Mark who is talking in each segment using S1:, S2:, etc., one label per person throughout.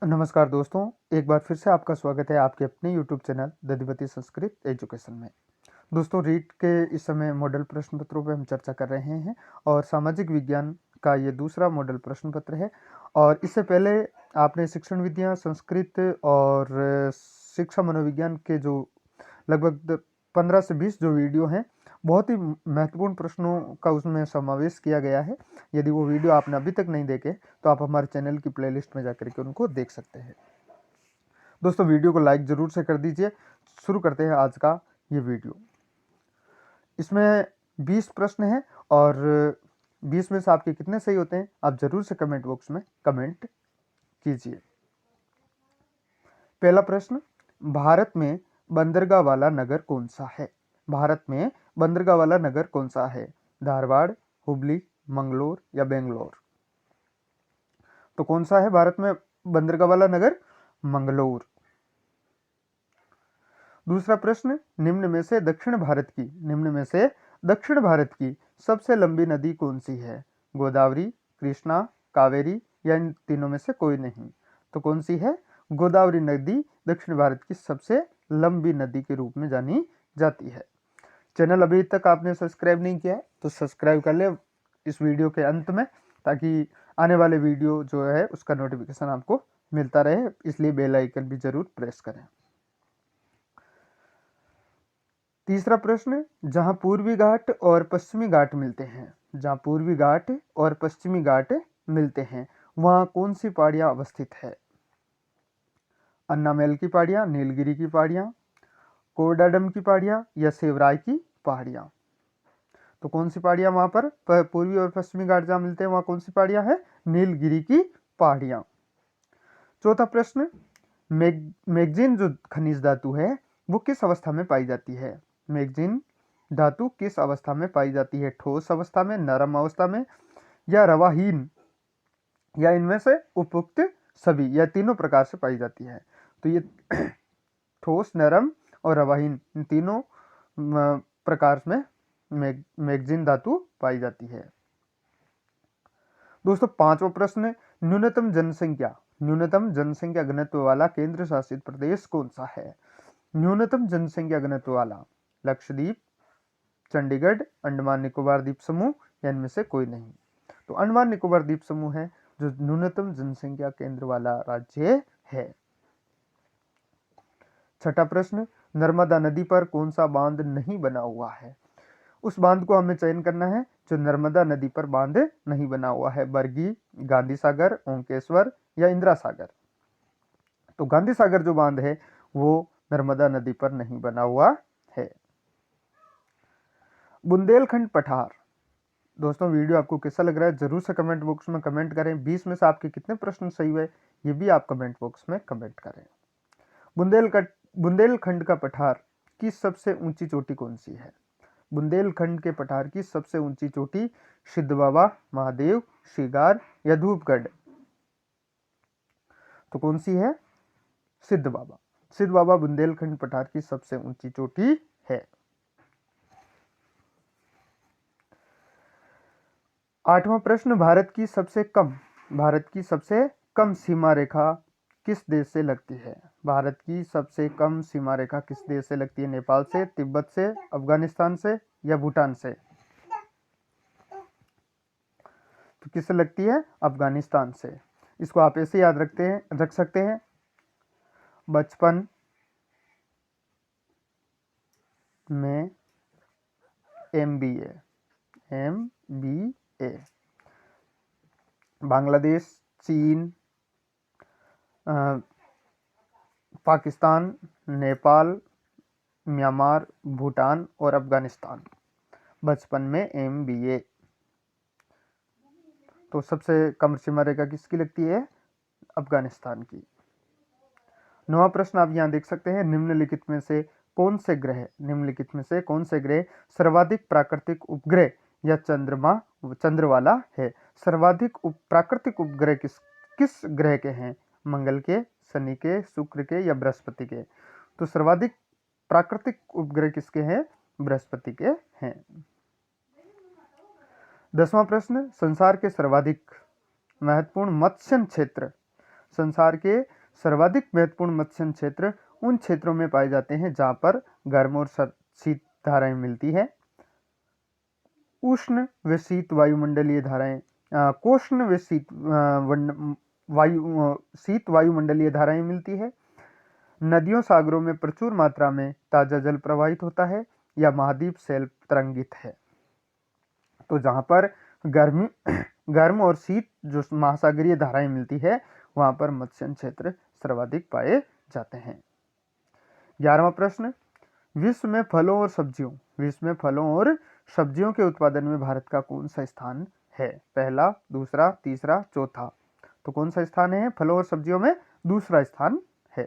S1: नमस्कार दोस्तों, एक बार फिर से आपका स्वागत है आपके अपने यूट्यूब चैनल दधिपति संस्कृत एजुकेशन में। दोस्तों, रीट के इस समय मॉडल प्रश्न पत्रों पर हम चर्चा कर रहे हैं और सामाजिक विज्ञान का ये दूसरा मॉडल प्रश्न पत्र है। और इससे पहले आपने शिक्षण विद्या, संस्कृत और शिक्षा मनोविज्ञान के जो लगभग 15 से 20 जो वीडियो हैं, बहुत ही महत्वपूर्ण प्रश्नों का उसमें समावेश किया गया है। यदि वो वीडियो आपने अभी तक नहीं देखे तो आप हमारे चैनल की प्लेलिस्ट में जाकर के उनको देख सकते हैं। दोस्तों, वीडियो को लाइक ज़रूर से कर दीजिए। शुरू करते हैं आज का ये वीडियो। इसमें 20 प्रश्न हैं और 20 में से आपके कितने सही होते हैं आप ज़रूर से कमेंट बॉक्स में कमेंट कीजिए। पहला प्रश्न, भारत में बंदरगाह वाला नगर कौन सा है? भारत में बंदरगाह वाला नगर कौन सा है? धारवाड़, हुबली, मंगलोर या बेंगलोर? तो कौन सा है भारत में बंदरगाह वाला नगर? मंगलोर। दूसरा प्रश्न, निम्न में से दक्षिण भारत की सबसे लंबी नदी कौन सी है? गोदावरी, कृष्णा, कावेरी या इन तीनों में से कोई नहीं? तो कौन सी है? गोदावरी नदी दक्षिण भारत की सबसे लंबी नदी के रूप में जानी जाती है। चैनल अभी तक आपने सब्सक्राइब नहीं किया है तो सब्सक्राइब कर ले इस वीडियो के अंत में, ताकि आने वाले वीडियो जो है उसका नोटिफिकेशन आपको मिलता रहे, इसलिए बेल आइकन भी जरूर प्रेस करें। तीसरा प्रश्न, जहां पूर्वी घाट और पश्चिमी घाट मिलते हैं, जहां पूर्वी घाट और पश्चिमी घाट मिलते हैं, वहां कौन सी पहाड़ियां अवस्थित है? अन्नामेल की पहाड़ियां, नीलगिरी की पहाड़ियां, कोडाडम की पहाड़ियां या सेवराय की पहाड़ियां? तो कौन सी पहाड़ियां वहां पर पूर्वी और पश्चिमी घाट जहां मिलते हैं वहां कौन सी पहाड़ियां हैं? नीलगिरी की पहाड़ियां। चौथा प्रश्न, मैग्नीज जो खनिज धातु है वो किस अवस्था में पाई जाती है? मैग्नीज धातु किस अवस्था में पाई जाती है? ठोस अवस्था में, नरम अवस्था में या रवाहीन, या इनमें से उपयुक्त सभी, या तीनों प्रकार से पाई जाती है? तो ये ठोस, नरम और रवाहीन, इन तीनों प्रकार में मैग्नीज धातु पाई जाती है। दोस्तों, पांचवा प्रश्न, न्यूनतम जनसंख्या घनत्व वाला केंद्र शासित प्रदेश कौन सा है? न्यूनतम जनसंख्या घनत्व वाला, लक्षद्वीप, चंडीगढ़, अंडमान निकोबार द्वीप समूह या इनमें से कोई नहीं? तो अंडमान निकोबार द्वीप समूह है जो न्यूनतम जनसंख्या केंद्र वाला राज्य है। छठा प्रश्न, नर्मदा नदी पर कौन सा बांध नहीं बना हुआ है? उस बांध को हमें चयन करना है जो नर्मदा नदी पर बांध नहीं बना हुआ है। बरगी, गांधी सागर, ओंकेश्वर या इंदिरा सागर? तो गांधी सागर जो बांध है वो नर्मदा नदी पर नहीं बना हुआ है। बुंदेलखंड पठार। दोस्तों, वीडियो आपको कैसा लग रहा है जरूर से कमेंट बॉक्स में कमेंट करें। 20 में से आपके कितने प्रश्न सही हुए ये भी आप कमेंट बॉक्स में कमेंट करें। बुंदेलखंड का पठार की सबसे ऊंची चोटी कौन सी है? बुंदेलखंड के पठार की सबसे ऊंची चोटी सिद्ध बाबा, महादेव, शिगार या धूपगढ़? तो कौन सी है? सिद्ध बाबा। सिद्ध बाबा बुंदेलखंड पठार की सबसे ऊंची चोटी है। आठवां प्रश्न, भारत की सबसे कम सीमा रेखा किस देश से लगती है? भारत की सबसे कम सीमा रेखा किस देश से लगती है? नेपाल से, तिब्बत से, अफगानिस्तान से या भूटान से? तो किससे लगती है? अफगानिस्तान से। इसको आप ऐसे याद रख सकते हैं, बचपन में MBA। बांग्लादेश, चीन, पाकिस्तान, नेपाल, म्यांमार, भूटान और अफगानिस्तान। बचपन में MBA। तो सबसे कम सीमा रेखा किसकी लगती है? अफगानिस्तान की। नवा प्रश्न आप यहाँ देख सकते हैं, निम्नलिखित में से कौन से ग्रह सर्वाधिक प्राकृतिक उपग्रह या चंद्र वाला है? सर्वाधिक प्राकृतिक उपग्रह किस ग्रह के हैं? मंगल के, शनि के, शुक्र के या बृहस्पति के? तो सर्वाधिक प्राकृतिक उपग्रह किसके हैं? बृहस्पति के हैं। 10वां प्रश्न, संसार के सर्वाधिक महत्वपूर्ण मत्स्य क्षेत्र संसार के सर्वाधिक महत्वपूर्ण मत्स्य क्षेत्र उन क्षेत्रों में पाए जाते हैं जहाँ पर गर्म और शीत धाराएं मिलती है। उष्ण व शीत वायुमंडलीय धाराएं, कोष्ण व शीत वायुमंडलीय धाराएं मिलती है। नदियों सागरों में प्रचुर मात्रा में ताजा जल प्रवाहित होता है या महाद्वीप शैल तरंगित है। तो जहां पर गर्म और शीत जो महासागरीय धाराएं मिलती है वहां पर मत्स्य क्षेत्र सर्वाधिक पाए जाते हैं। 11वां प्रश्न, विश्व में फलों और सब्जियों के उत्पादन में भारत का कौन सा स्थान है? पहला, दूसरा, तीसरा, चौथा। तो कौन सा स्थान है? फलों और सब्जियों में दूसरा स्थान है।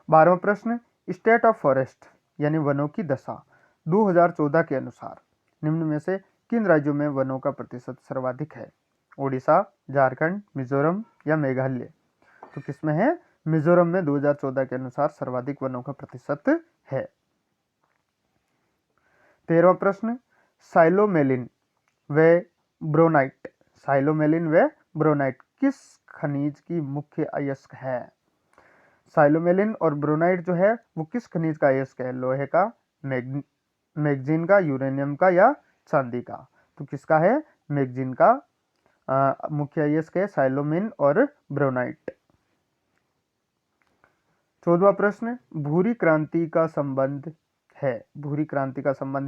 S1: 12वां प्रश्न, स्टेट ऑफ फॉरेस्ट यानी वनों की दशा 2014 के अनुसार निम्न में से किन राज्यों में वनों का प्रतिशत सर्वाधिक है? ओडिशा, झारखंड, मिजोरम या मेघालय? तो किसमें है? मिजोरम में 2014 के अनुसार सर्वाधिक वनों का प्रतिशत है। 13वां प्रश्न, साइलोमेलिन व ब्रोनाइट किस खनिज की मुख्य अयस्क है? साइलोमेलिन और ब्रोनाइट जो है वो किस खनिज का अयस्क है? लोहे का, मैग्नीज का, यूरेनियम का या चांदी का? तो किसका है? मैग्नीज का मुख्य अयस्क है साइलोमेलिन और ब्रोनाइट। 14वां प्रश्न, भूरी क्रांति का संबंध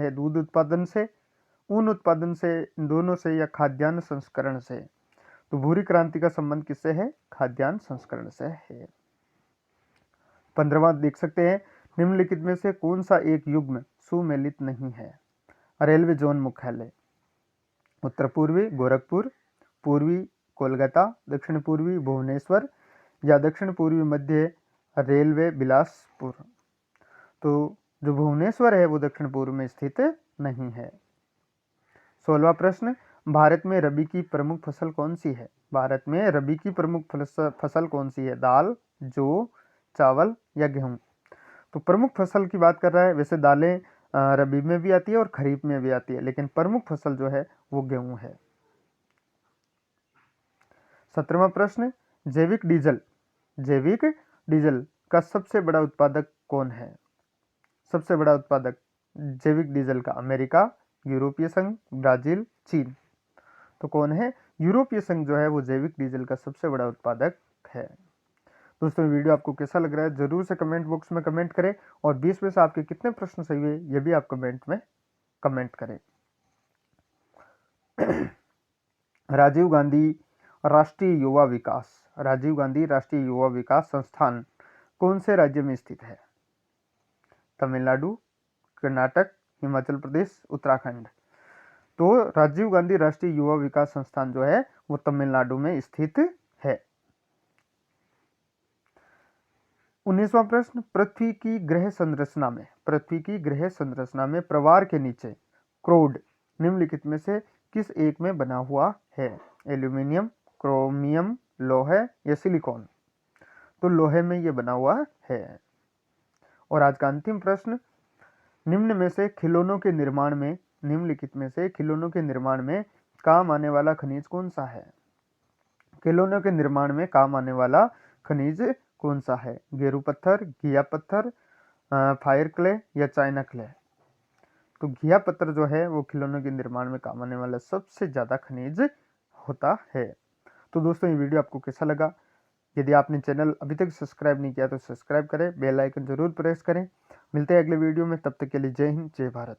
S1: है दूध उत्पादन से, ऊन उत्पादन से, इन दोनों से या खाद्यान्न संस्करण से? तो भूरी क्रांति का संबंध किससे है? खाद्यान्न संस्करण से है। 15वां देख सकते हैं, निम्नलिखित में से कौन सा एक युग्म सुमेलित नहीं है? रेलवे जोन मुख्यालय उत्तर पूर्वी गोरखपुर, पूर्वी कोलकाता, दक्षिण पूर्वी भुवनेश्वर या दक्षिण पूर्वी मध्य रेलवे बिलासपुर? तो जो भुवनेश्वर है वो दक्षिण पूर्व में स्थित नहीं है। 16वां प्रश्न, भारत में रबी की प्रमुख फसल कौन सी है? भारत में रबी की प्रमुख फसल कौन सी है? दाल, जौ, चावल या गेहूं? तो प्रमुख फसल की बात कर रहा है। वैसे दालें रबी में भी आती है और खरीफ में भी आती है, लेकिन प्रमुख फसल जो है वो गेहूं है। 17वां प्रश्न, जैविक डीजल का सबसे बड़ा उत्पादक कौन है? सबसे बड़ा उत्पादक जैविक डीजल का? अमेरिका, यूरोपीय संघ, ब्राजील, चीन? तो कौन है? यूरोपीय संघ जो है वो जैविक डीजल का सबसे बड़ा उत्पादक है। दोस्तों वीडियो आपको कैसा लग रहा है जरूर से कमेंट बॉक्स में कमेंट करें और 20 में से आपके कितने प्रश्न सही हुए ये भी आप कमेंट में कमेंट करें। राजीव गांधी राष्ट्रीय युवा विकास संस्थान कौन से राज्य में स्थित है? तमिलनाडु, कर्नाटक, हिमाचल प्रदेश, उत्तराखंड? तो राजीव गांधी राष्ट्रीय युवा विकास संस्थान जो है वो तमिलनाडु में स्थित है। 19वां प्रश्न, पृथ्वी की ग्रह संरचना में प्रवार के नीचे क्रोड निम्नलिखित में से किस एक में बना हुआ है? एल्यूमिनियम, क्रोमियम, लोहे या सिलिकॉन? तो लोहे में ये बना हुआ है। और आज का अंतिम प्रश्न, निम्नलिखित में से खिलौनों के निर्माण में काम आने वाला खनिज कौन सा है? खिलौनों के निर्माण में काम आने वाला खनिज कौन सा है? गेरू पत्थर, घिया पत्थर, फायर क्ले या चाइना क्ले? तो घिया पत्थर जो है वो खिलौनों के निर्माण में काम आने वाला सबसे ज्यादा खनिज होता है। तो दोस्तों ये वीडियो आपको कैसा लगा? यदि आपने चैनल अभी तक सब्सक्राइब नहीं किया तो सब्सक्राइब करें, बेल आइकन जरूर प्रेस करें। मिलते हैं अगले वीडियो में, तब तक के लिए जय हिंद, जय भारत।